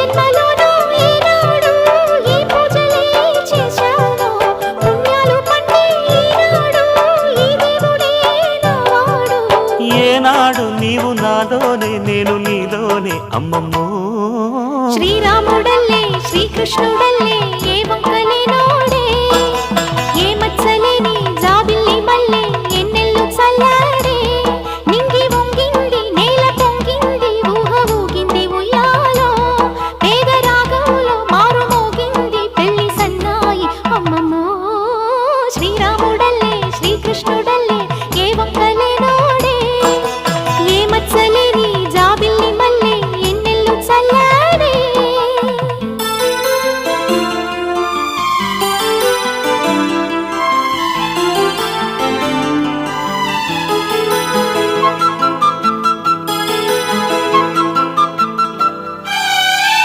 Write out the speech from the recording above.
జన్మలోనూ ఈనాడు ఈ పూజలే చేశాను పుణ్యాలు పండే ఈనాడు ఈ దేవుడే నావాడు ఏనాడు నీవు నాలోనే నేను నీలోనే అమ్మమ్మో శ్రీరాముడల్లే శ్రీకృష్ణుడల్లే ఏ వంకలేనోడే ఏ మచ్చలేని జాబిల్లి మల్లె ఎన్నెల్లు చల్లా